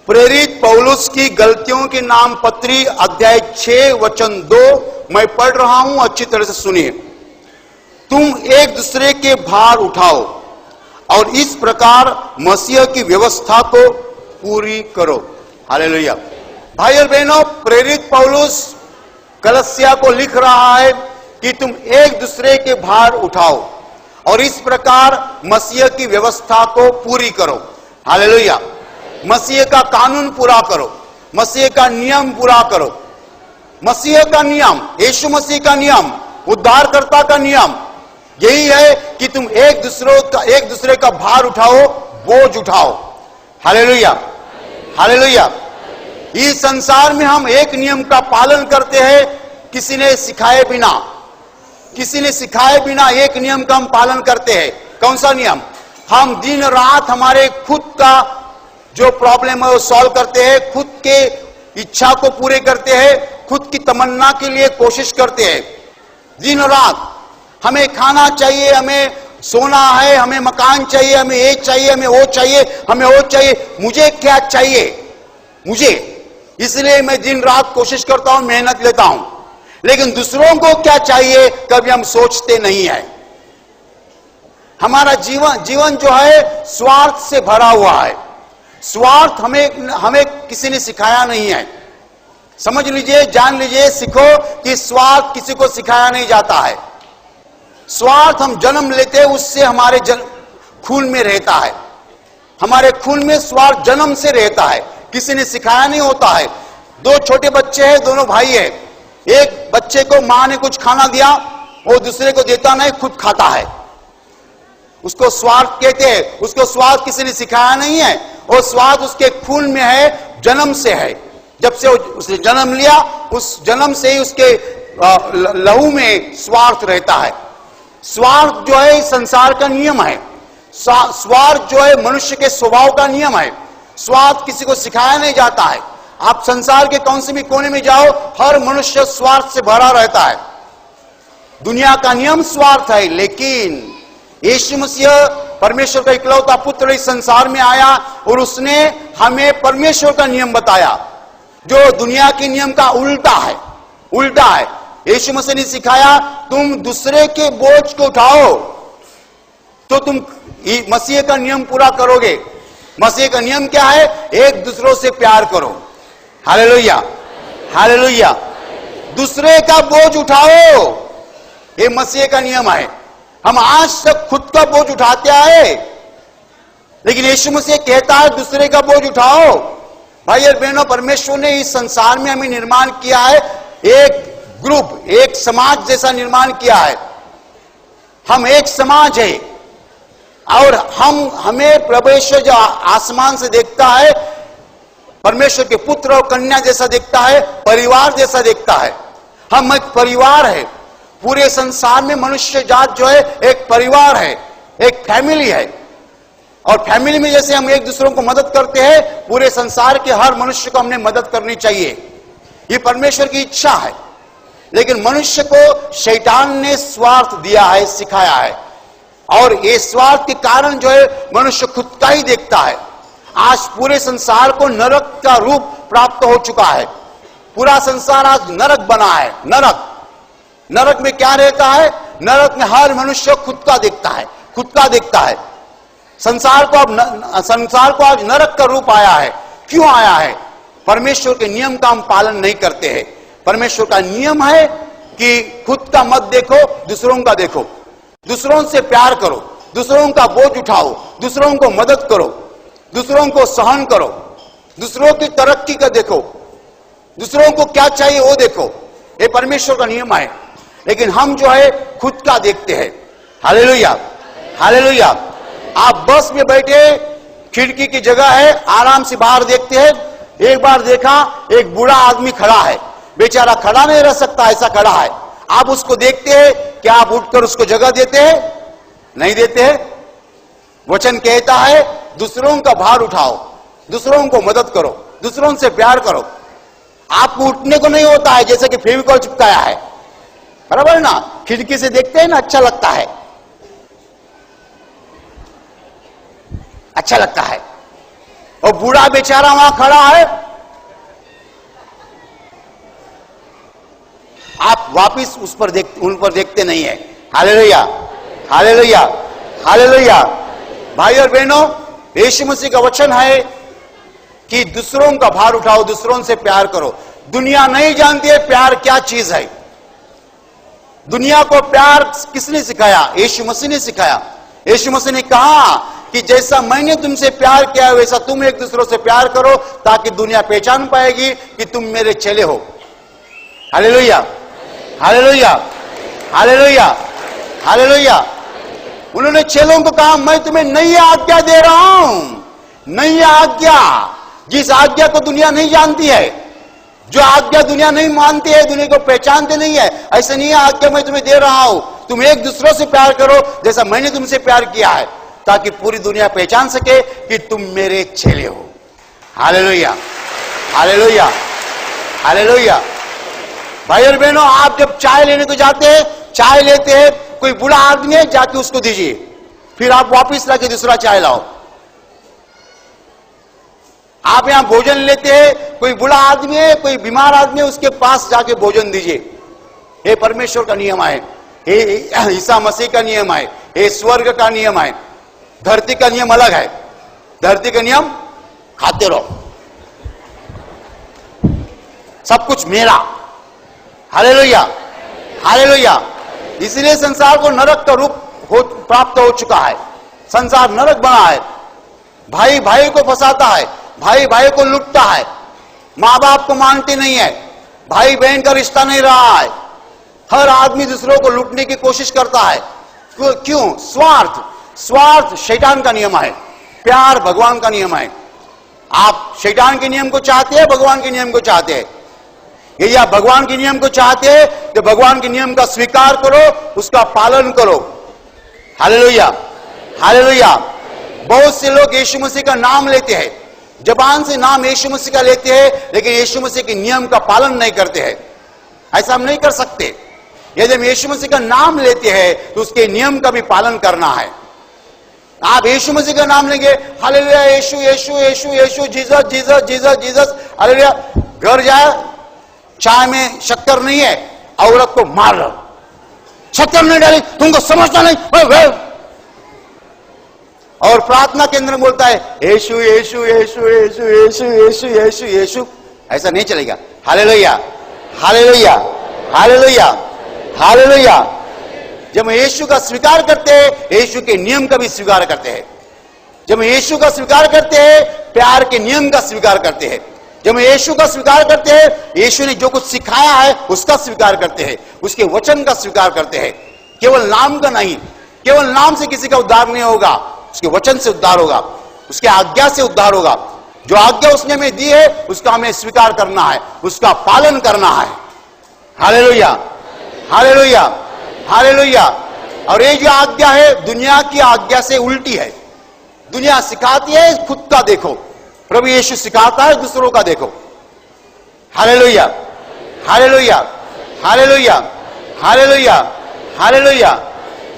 प्रेरित पौलुस की गलतियों की नाम पत्री अध्याय 6 वचन 2 मैं पढ़ रहा हूं, अच्छी तरह से सुनिए। तुम एक दूसरे के भार उठाओ और इस प्रकार मसीह की व्यवस्था को पूरी करो। हालेलुया। भाई और बहनों, प्रेरित पौलुस कलस्सिया को लिख रहा है कि तुम एक दूसरे के भार उठाओ और इस प्रकार मसीह की व्यवस्था को पूरी करो। हालेलुया। मसीह का कानून पूरा करो, मसीह का नियम पूरा करो। मसीह का नियम, यीशु मसीह का नियम, उद्धारकर्ता का नियम यही है कि तुम एक दूसरे का भार उठाओ, बोझ उठाओ। Hallelujah, hallelujah. इस संसार में हम एक नियम का पालन करते हैं, किसी ने सिखाए बिना एक नियम का हम पालन करते हैं। कौन सा नियम? हम दिन रात हमारे खुद का जो प्रॉब्लम है वो सॉल्व करते हैं, खुद के इच्छा को पूरे करते हैं, खुद की तमन्ना के लिए कोशिश करते हैं। दिन रात हमें खाना चाहिए, हमें सोना है, हमें मकान चाहिए, हमें ये चाहिए, हमें वो चाहिए, हमें वो चाहिए। मुझे क्या चाहिए? मुझे, इसलिए मैं दिन रात कोशिश करता हूं, मेहनत लेता हूं। लेकिन दूसरों को क्या चाहिए कभी हम सोचते नहीं है। हमारा जीवन जो है स्वार्थ से भरा हुआ है। स्वार्थ हमें किसी ने सिखाया नहीं है। समझ लीजिए, जान लीजिए, सीखो कि स्वार्थ किसी को सिखाया नहीं जाता है। स्वार्थ हम जन्म लेते हैं, उससे हमारे खून में रहता है। हमारे खून में स्वार्थ जन्म से रहता है, किसी ने सिखाया नहीं होता है। दो छोटे बच्चे हैं, दोनों भाई है। एक बच्चे को मां ने कुछ खाना दिया, वो दूसरे को देता नहीं, खुद खाता है। उसको स्वार्थ कहते हैं। उसको स्वार्थ किसी ने सिखाया नहीं है। वो स्वार्थ उसके खून में है, जन्म से है। जब से उसने जन्म लिया, उस जन्म से ही उसके लहू में स्वार्थ रहता है। स्वार्थ जो है इस संसार का नियम है। स्वार्थ जो है मनुष्य के स्वभाव का नियम है। स्वार्थ किसी को सिखाया नहीं जाता है। आप संसार के कौन से भी कोने में जाओ, हर मनुष्य स्वार्थ से भरा रहता है। दुनिया का नियम स्वार्थ है, लेकिन यीशु मसीह परमेश्वर का इकलौता पुत्र इस संसार में आया और उसने हमें परमेश्वर का नियम बताया, जो दुनिया के नियम का उल्टा है। यीशु मसीह ने सिखाया, तुम दूसरे के बोझ को उठाओ तो तुम मसीह का नियम पूरा करोगे। मसीह का नियम क्या है? एक दूसरों से प्यार करो। Hallelujah, hallelujah. दूसरे का बोझ उठाओ, ये मसीह का नियम है। हम आज तक खुद का बोझ उठाते आए, लेकिन यीशु मसीह कहता है दूसरे का बोझ उठाओ। भाई और बहनों, परमेश्वर ने इस संसार में हमें निर्माण किया है, एक ग्रुप, एक समाज जैसा निर्माण किया है। हम एक समाज है और हमें परमेश्वर जो आसमान से देखता है, परमेश्वर के पुत्र और कन्या जैसा देखता है, परिवार जैसा देखता है। हम एक परिवार है। पूरे संसार में मनुष्य जात जो है एक परिवार है, एक फैमिली है। और फैमिली में जैसे हम एक दूसरों को मदद करते हैं, पूरे संसार के हर मनुष्य को हमने मदद करनी चाहिए। ये परमेश्वर की इच्छा है। लेकिन मनुष्य को शैतान ने स्वार्थ दिया है, सिखाया है, और ये स्वार्थ के कारण जो है मनुष्य खुद का ही देखता है। आज पूरे संसार को नरक का रूप प्राप्त हो चुका है। पूरा संसार आज नरक बना है। नरक में क्या रहता है? नरक में हर मनुष्य खुद का देखता है। संसार को आज नरक का रूप आया है। क्यों आया है? परमेश्वर के नियम का हम पालन नहीं करते हैं। परमेश्वर का नियम है कि खुद का मत देखो, दूसरों का देखो, दूसरों से प्यार करो, दूसरों का बोझ उठाओ, दूसरों को मदद करो, दूसरों को सहन करो, दूसरों की तरक्की का देखो, दूसरों को क्या चाहिए वो देखो। ये परमेश्वर का नियम है। लेकिन हम जो है खुद का देखते हैं। Hallelujah, hallelujah. आप बस में बैठे, खिड़की की जगह है, आराम से बाहर देखते हैं। एक बार देखा, एक बूढ़ा आदमी खड़ा है, बेचारा खड़ा नहीं रह सकता, ऐसा खड़ा है। आप उसको देखते हैं, क्या आप उठकर उसको जगह देते हैं? नहीं देते हैं। वचन कहता है दूसरों का भार उठाओ, दूसरों को मदद करो, दूसरों से प्यार करो। आपको उठने को नहीं होता है, जैसे कि फेविकॉल चिपकाया है, बराबर ना? खिड़की से देखते हैं ना, अच्छा लगता है, अच्छा लगता है। और बूढ़ा बेचारा वहां खड़ा है। आप वापिस उन पर देखते नहीं है। Hallelujah, hallelujah, hallelujah. भाई और बहनों, यीशु मसीह का वचन है कि दूसरों का भार उठाओ, दूसरों से प्यार करो। दुनिया नहीं जानती है प्यार क्या चीज है। दुनिया को प्यार किसने सिखाया? यीशु मसीह ने सिखाया। यीशु मसीह ने कहा कि जैसा मैंने तुमसे प्यार किया वैसा तुम एक दूसरों से प्यार करो, ताकि दुनिया पहचान पाएगी कि तुम मेरे चेले हो। Hallelujah, hallelujah, hallelujah, hallelujah. उन्होंने चेलों को कहा, मैं तुम्हें नई आज्ञा दे रहा हूं। नई आज्ञा, जिस आज्ञा को दुनिया नहीं जानती है, जो आज्ञा दुनिया नहीं मानती है, दुनिया को पहचानते नहीं है, ऐसे नहीं आज्ञा मैं तुम्हें दे रहा हूं। तुम एक दूसरों से प्यार करो जैसा मैंने तुमसे प्यार किया है, ताकि पूरी दुनिया पहचान सके कि तुम मेरे चेले हो। Hallelujah, hallelujah, hallelujah. भाई और बहनों, आप जब चाय लेने को जाते हैं, चाय लेते हैं, कोई बूढ़ा आदमी है, जाके उसको दीजिए, फिर आप वापिस लाके दूसरा चाय लाओ। आप यहां भोजन लेते हैं, कोई बूढ़ा आदमी है, कोई बीमार आदमी है, उसके पास जाके भोजन दीजिए। ये परमेश्वर का नियम है, ये ईसा मसीह का नियम है, ये स्वर्ग का नियम है। धरती का नियम अलग है। धरती का नियम खाते रहो, सब कुछ मेरा। Hallelujah, hallelujah. इसलिए संसार को नरक का रूप प्राप्त हो चुका है। संसार नरक बना है। भाई भाई को फंसाता है, भाई भाई को लूटता है, मां बाप को मानते नहीं है, भाई बहन का रिश्ता नहीं रहा है। हर आदमी दूसरों को लूटने की कोशिश करता है। क्यों? स्वार्थ। स्वार्थ शैतान का नियम है, प्यार भगवान का नियम है। आप शैतान के नियम को चाहते हैं, भगवान के नियम को चाहते हैं? यदि आप भगवान के नियम को चाहते हैं तो भगवान के नियम का स्वीकार करो, उसका पालन करो। Hallelujah, hallelujah. बहुत से लोग यीशु मसीह का नाम लेते हैं, जबान से नाम यीशु मसीह का लेते हैं, लेकिन यीशु मसीह के नियम का पालन नहीं करते हैं। ऐसा हम नहीं कर सकते। यदि हम यीशु मसीह का नाम लेते हैं तो उसके नियम का भी पालन करना है। आप यीशु मसीह का नाम लेंगे, hallelujah, Yeshu Yeshu Yeshu Yeshu, Jesus Jesus Jesus Jesus, hallelujah. घर जाए, चाय में शक्कर नहीं है, औरत को मार लो, शक्कर नहीं डाली, तुमको समझता नहीं। और प्रार्थना केंद्र में बोलता है यीशु यीशु यीशु यीशु यीशु यीशु यीशु यीशु। ऐसा नहीं चलेगा। Hallelujah, hallelujah, hallelujah, hallelujah. जब हम यीशु का स्वीकार करते हैं, यीशु के नियम का भी स्वीकार करते हैं। जब हम यीशु का स्वीकार करते हैं, प्यार के नियम का स्वीकार करते हैं। जब हम यीशु का स्वीकार करते हैं, यीशु ने जो कुछ सिखाया है उसका स्वीकार करते हैं, उसके वचन का स्वीकार करते हैं। केवल नाम का नहीं, केवल नाम से किसी का उद्धार नहीं होगा, उसके वचन से उद्धार होगा, उसके आज्ञा से उद्धार होगा। जो आज्ञा उसने हमें दी है उसका हमें स्वीकार करना है, उसका पालन करना है। Hallelujah, hallelujah, hallelujah. और ये जो आज्ञा है दुनिया की आज्ञा से उल्टी है। दुनिया सिखाती है खुद का देखो, प्रभु यीशु सिखाता है दूसरों का देखो। Hallelujah, hallelujah, hallelujah, hallelujah, hallelujah.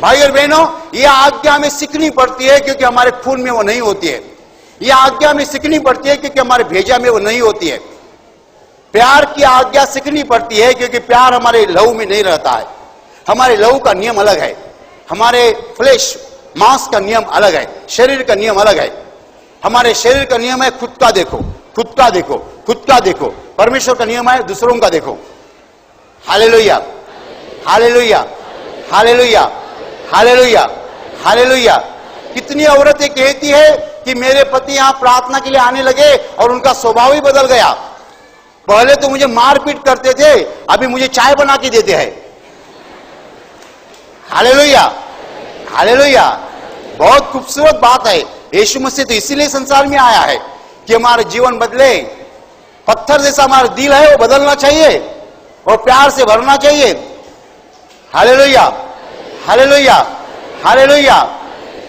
भाई और बहनों, यह आज्ञा हमें सीखनी पड़ती है क्योंकि हमारे खून में वो नहीं होती है। यह आज्ञा हमें सीखनी पड़ती है क्योंकि हमारे भेजा में वो नहीं होती है। प्यार की आज्ञा सीखनी पड़ती है क्योंकि प्यार हमारे लहू में नहीं रहता है। हमारे लहू का नियम अलग है, हमारे फ्लेश मांस का नियम अलग है, शरीर का नियम अलग है। हमारे शरीर का नियम है खुद का देखो, खुद का देखो, खुद का देखो। परमेश्वर का नियम है दूसरों का देखो। Hallelujah, hallelujah, hallelujah, hallelujah, hallelujah. कितनी औरतें कहती है कि मेरे पति यहां प्रार्थना के लिए आने लगे और उनका स्वभाव ही बदल गया। पहले तो मुझे मारपीट करते थे, अभी मुझे चाय बना के देते हैं। Hallelujah, hallelujah. बहुत खूबसूरत बात है। यीशु मसीह तो इसीलिए संसार में आया है कि हमारा जीवन बदले। पत्थर जैसा हमारा दिल है वो बदलना चाहिए और प्यार से भरना चाहिए। Hallelujah, hallelujah, hallelujah.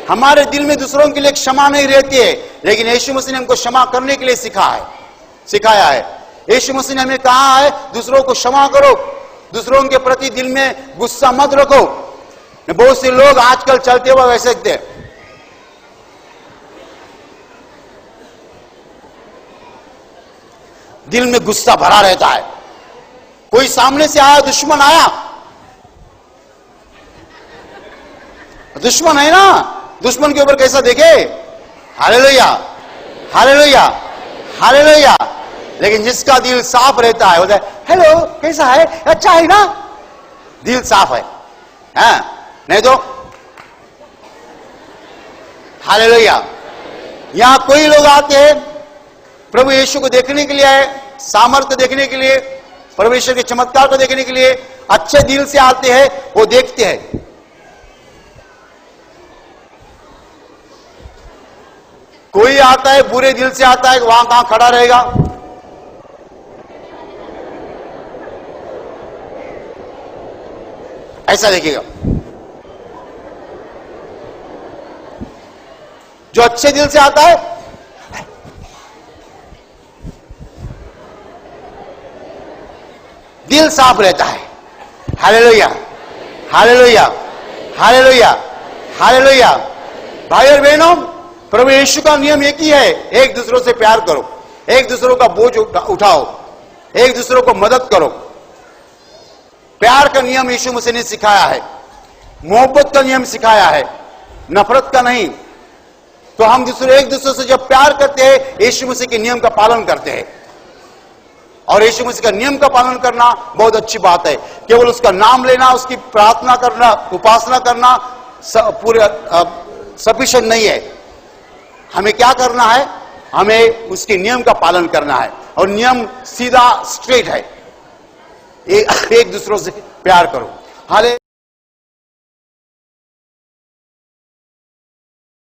हमारे दिल में दूसरों के लिए क्षमा नहीं रहती है, लेकिन यीशु मसीह ने हमको क्षमा करने के लिए सिखाया है। यीशु मसीह ने हमें कहा है दूसरों को क्षमा करो, दूसरों के प्रति दिल में गुस्सा मत रखो। बहुत से लोग आजकल चलते हुए वैसे थे। दिल में गुस्सा भरा रहता है। कोई सामने से आया, दुश्मन आया, दुश्मन है ना, दुश्मन के ऊपर कैसा देखे, हालेलुया हालेलुया हालेलुया। लेकिन जिसका दिल साफ रहता है, बोलता है हेलो कैसा है, अच्छा है ना, दिल साफ है, नहीं तो हालेलुया। यहां कोई लोग आते हैं प्रभु यीशु को देखने के लिए आए, सामर्थ्य देखने के लिए, परमेश्वर के चमत्कार को देखने के लिए अच्छे दिल से आते हैं, वो देखते हैं। कोई आता है बुरे दिल से आता है, वहां कहां खड़ा रहेगा, ऐसा देखिएगा। जो अच्छे दिल से आता है, दिल साफ रहता है। Hallelujah hallelujah hallelujah hallelujah. भाई और बहनों, प्रभु यीशु का नियम एक ही है, एक दूसरों से प्यार करो, एक दूसरों का बोझ उठाओ, एक दूसरों को मदद करो। प्यार का नियम यीशु मसीह ने सिखाया है, मोहब्बत का नियम सिखाया है, नफरत का नहीं। तो हम एक दूसरे से जब प्यार करते हैं, यीशु मसीह के नियम का पालन करते हैं। और यीशु मसीह का नियम का पालन करना बहुत अच्छी बात है। केवल उसका नाम लेना, उसकी प्रार्थना करना, उपासना करना पूरे सफिशिएंट नहीं है। हमें क्या करना है, हमें उसके नियम का पालन करना है। और नियम सीधा स्ट्रेट है, एक दूसरों से प्यार करो। हाले